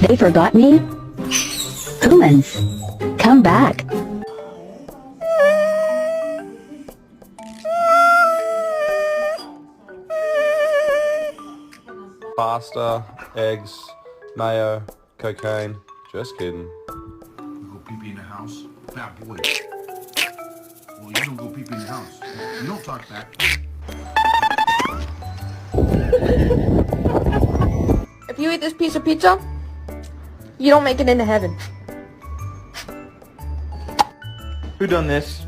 They forgot me? Humans, come back. Pasta, eggs, mayo, cocaine. Just kidding. You go pee-pee in the house? Bad boy. Well, you don't go pee-pee in the house. You don't talk back. If you eat this piece of pizza, you don't make it into heaven. Who done this?